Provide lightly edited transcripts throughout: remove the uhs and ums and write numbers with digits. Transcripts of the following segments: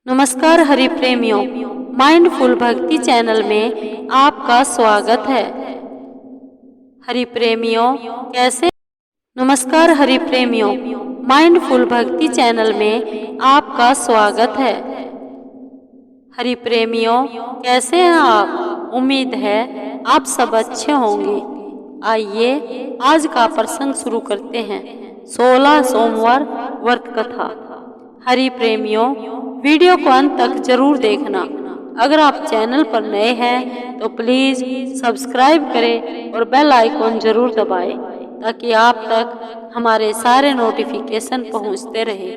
नमस्कार हरि प्रेमियों, माइंडफुल भक्ति चैनल में आपका स्वागत है। हरि प्रेमियों कैसे नमस्कार हरि प्रेमियों, माइंडफुल भक्ति चैनल में आपका स्वागत है। हरि प्रेमियों कैसे हैं आप? उम्मीद है आप सब अच्छे होंगे। आइए आज का प्रसंग शुरू करते हैं। 16 सोमवार व्रत कथा। हरि प्रेमियों वीडियो को अंत तक जरूर देखना। अगर आप चैनल पर नए हैं तो प्लीज सब्सक्राइब करें और बेल आइकॉन जरूर दबाएं ताकि आप तक हमारे सारे नोटिफिकेशन पहुंचते रहे।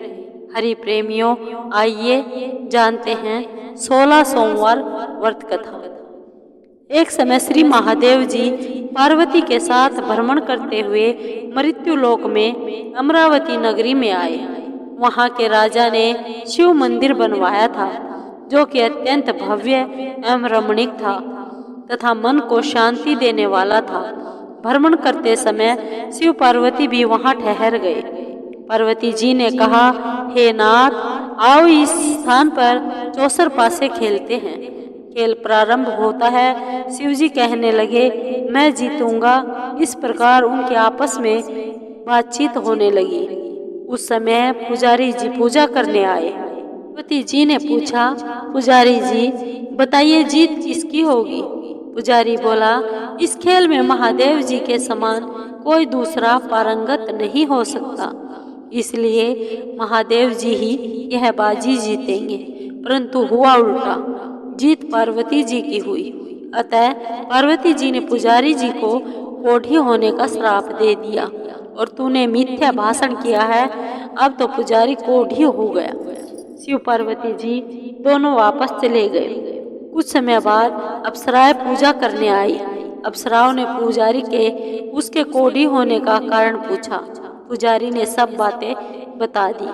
हरि प्रेमियों आइए जानते हैं 16 सोमवार व्रत कथा। एक समय श्री महादेव जी पार्वती के साथ भ्रमण करते हुए मृत्यु लोक में अमरावती नगरी में आए। वहां के राजा ने शिव मंदिर बनवाया था जो कि अत्यंत भव्य एवं रमणीक था तथा मन को शांति देने वाला था। भ्रमण करते समय शिव पार्वती भी वहां ठहर गए। पार्वती जी ने कहा, हे नाथ, आओ इस स्थान पर चौसर पासे खेलते हैं। खेल प्रारंभ होता है। शिव जी कहने लगे, मैं जीतूंगा। इस प्रकार उनके आपस में बातचीत होने लगी। उस समय पुजारी जी पूजा करने आए। पार्वती जी ने पूछा, पुजारी जी बताइए जीत किसकी होगी? पुजारी बोला, इस खेल में महादेव जी के समान कोई दूसरा पारंगत नहीं हो सकता, इसलिए महादेव जी ही यह बाजी जीतेंगे। परंतु हुआ उल्टा, जीत पार्वती जी की हुई। अतः पार्वती जी ने पुजारी जी को कोढ़ी होने का श्राप दे दिया और तूने मिथ्या भाषण किया है, अब तो पुजारी कोढ़ी हो गया। शिव पार्वती जी दोनों वापस चले गए। कुछ समय बाद अप्सराएं पूजा करने आई। अप्सराओं ने पुजारी के उसके कोढ़ी होने का कारण पूछा। पुजारी ने सब बातें बता दी।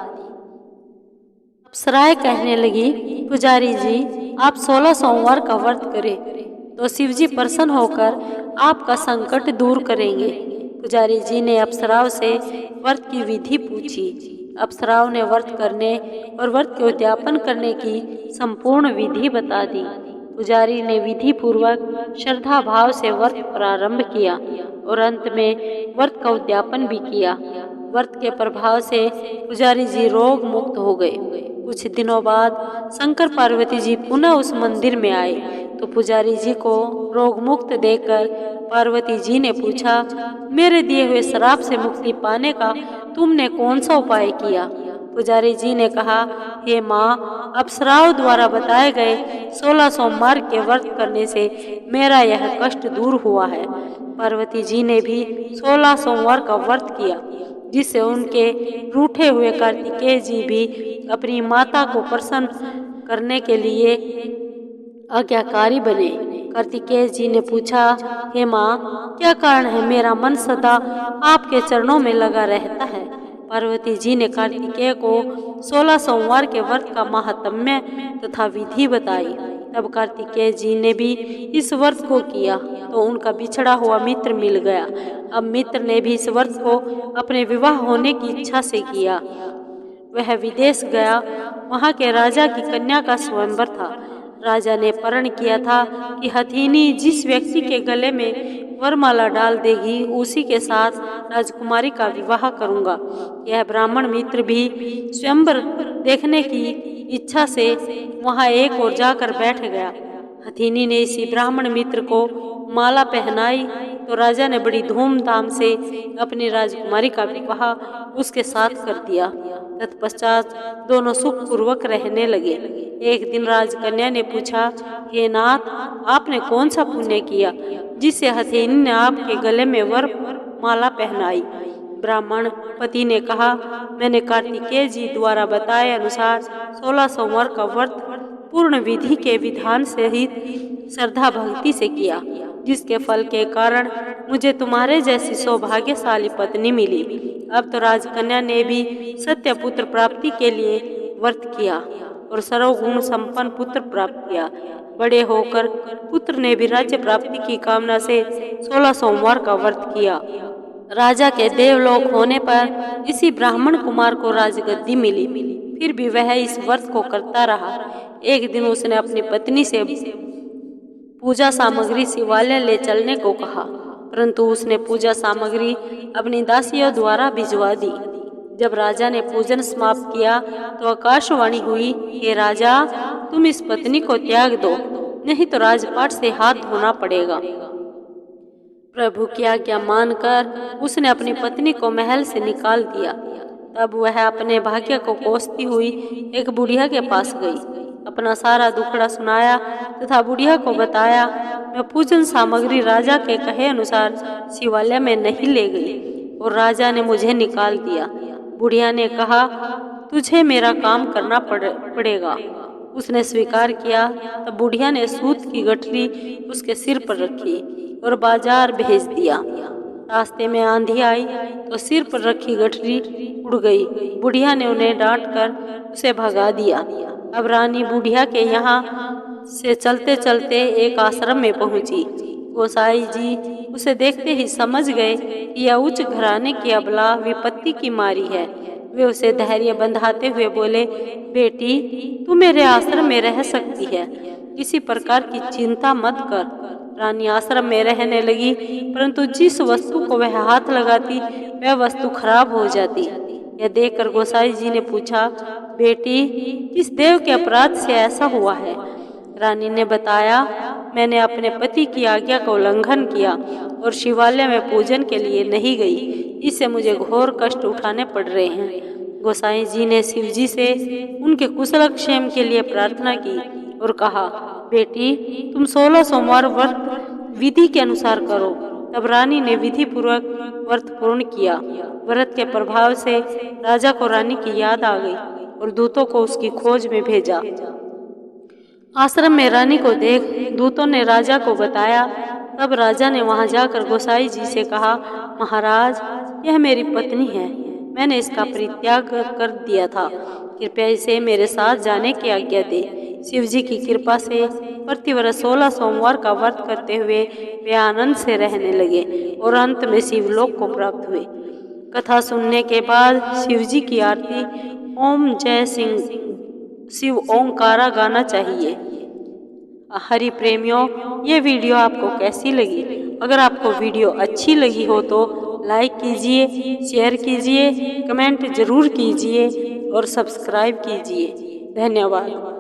अप्सराएं कहने लगी, पुजारी जी आप 16 सोमवार का व्रत करें तो शिव जी प्रसन्न होकर आपका संकट दूर करेंगे। पुजारी जी ने अप्सराओं से व्रत की विधि पूछी। अप्सराओं ने व्रत करने और व्रत के उद्यापन करने की संपूर्ण विधि बता दी। पुजारी ने विधि पूर्वक श्रद्धा भाव से व्रत प्रारंभ किया और अंत में व्रत का उद्यापन भी किया। व्रत के प्रभाव से पुजारी जी रोग मुक्त हो गए। कुछ दिनों बाद शंकर पार्वती जी पुनः उस मंदिर में आए तो पुजारी जी को रोग मुक्त देखकर पार्वती जी ने पूछा, मेरे दिए हुए श्राप से मुक्ति पाने का तुमने कौन सा उपाय किया? पुजारी जी ने कहा, हे माँ, अप्सराओं द्वारा बताए गए 16 सोमवार के व्रत करने से मेरा यह कष्ट दूर हुआ है। पार्वती जी ने भी 16 सोमवार का व्रत किया जिससे उनके रूठे हुए कार्तिकेय जी भी अपनी माता को प्रसन्न करने के लिए आज्ञाकारी बने। कार्तिकेय जी ने पूछा, हे माँ, क्या कारण है मेरा मन सदा आपके चरणों में लगा रहता है? पार्वती जी ने कार्तिकेय को 16 सोमवार के व्रत का महात्म्य तथा विधि बताई। तब कार्तिकेय जी ने भी इस व्रत को किया तो उनका बिछड़ा हुआ मित्र मिल गया। अब मित्र ने भी इस व्रत को अपने विवाह होने की इच्छा से किया। वह विदेश गया। वहां के राजा की कन्या का स्वयंवर था। राजा ने प्रण किया था कि हथिनी जिस व्यक्ति के गले में वरमाला डाल देगी उसी के साथ राजकुमारी का विवाह करूंगा। यह ब्राह्मण मित्र भी स्वयंवर देखने की इच्छा से वहां एक ओर जाकर बैठ गया। हथिनी ने इसी ब्राह्मण मित्र को माला पहनाई तो राजा ने बड़ी धूमधाम से अपनी राजकुमारी का विवाह उसके साथ कर दिया। तत्पश्चात दोनों सुखपूर्वक रहने लगे। एक दिन राजकन्या ने पूछा, हे नाथ, आपने कौन सा पुण्य किया जिससे हथिनी ने आपके गले में वर माला पहनाई? ब्राह्मण पति ने कहा, मैंने कार्तिकेय जी द्वारा बताए अनुसार 16 सोमवार का व्रत पूर्ण विधि के विधान सहित श्रद्धा भक्ति से किया, जिसके फल के कारण मुझे तुम्हारे जैसी सौभाग्यशाली पत्नी मिली। अब तो राजकन्या ने भी सत्य पुत्र प्राप्ति के लिए व्रत किया और सर्वगुण संपन्न पुत्र प्राप्त किया। बड़े होकर पुत्र ने भी राज्य प्राप्ति की कामना से 16 सोमवार का व्रत किया। राजा के देवलोक होने पर इसी ब्राह्मण कुमार को राजगद्दी मिली। फिर भी वह इस व्रत को करता रहा। एक दिन उसने अपनी पत्नी से पूजा सामग्री शिवालय ले चलने को कहा, परंतु उसने पूजा सामग्री अपनी दासियों द्वारा भिजवा दी। जब राजा ने पूजन समाप्त किया तो आकाशवाणी हुई, हे राजा, तुम इस पत्नी को त्याग दो, नहीं तो राजपाट से हाथ धोना पड़ेगा। प्रभु की आज्ञा मानकर उसने अपनी पत्नी को महल से निकाल दिया। तब वह अपने भाग्य को कोसती हुई एक बुढ़िया के पास गई, अपना सारा दुखड़ा सुनाया तथा बुढ़िया को बताया, मैं पूजन सामग्री राजा के कहे अनुसार शिवालय में नहीं ले गई और राजा ने मुझे निकाल दिया। बुढ़िया ने कहा, तुझे मेरा काम करना पड़ेगा। उसने स्वीकार किया। तब बुढ़िया ने सूत की गठरी उसके सिर पर रखी और बाजार भेज दिया। रास्ते में आंधी आई तो सिर पर रखी गठरी उड़ गई। बुढ़िया ने उन्हें डांटकर उसे भगा दिया। अब रानी बुढ़िया के यहाँ से चलते चलते एक आश्रम में पहुंची। गोसाई जी उसे देखते ही समझ गए कि यह उच्च घराने की अबला विपत्ति की मारी है। वे उसे धैर्य बंधाते हुए बोले, बेटी, तू मेरे आश्रम में रह सकती है, किसी प्रकार की चिंता मत कर। रानी आश्रम में रहने लगी, परंतु जिस वस्तु को वह हाथ लगाती वह वस्तु खराब हो जाती। यह देखकर गोसाई जी ने पूछा, बेटी, किस देव के अपराध से ऐसा हुआ है? रानी ने बताया, मैंने अपने पति की आज्ञा का उल्लंघन किया और शिवालय में पूजन के लिए नहीं गई, इससे मुझे घोर कष्ट उठाने पड़ रहे हैं। गोसाई जी ने शिव जी से उनके कुशल क्षेम के लिए प्रार्थना की और कहा, बेटी, तुम 16 सोमवार व्रत विधि के अनुसार करो। तब रानी ने विधि पूर्वक व्रत पूर्ण किया। व्रत के प्रभाव से राजा को रानी की याद आ गई और दूतों को उसकी खोज में भेजा। आश्रम में रानी को देख दूतों ने राजा को बताया। तब राजा ने वहां जाकर गोसाई जी से कहा, महाराज, यह मेरी पत्नी है, मैंने इसका परित्याग कर दिया था, कृपया इसे मेरे साथ जाने की आज्ञा दे। शिव जी की कृपा से प्रतिवर्ष 16 सोमवार का व्रत करते हुए वे आनंद से रहने लगे और अंत में शिवलोक को प्राप्त हुए। कथा सुनने के बाद शिव जी की आरती ओम जय सिंह शिव ओंकारा गाना चाहिए। हरि प्रेमियों, ये वीडियो आपको कैसी लगी? अगर आपको वीडियो अच्छी लगी हो तो लाइक कीजिए, शेयर कीजिए, कमेंट जरूर कीजिए और सब्सक्राइब कीजिए। धन्यवाद।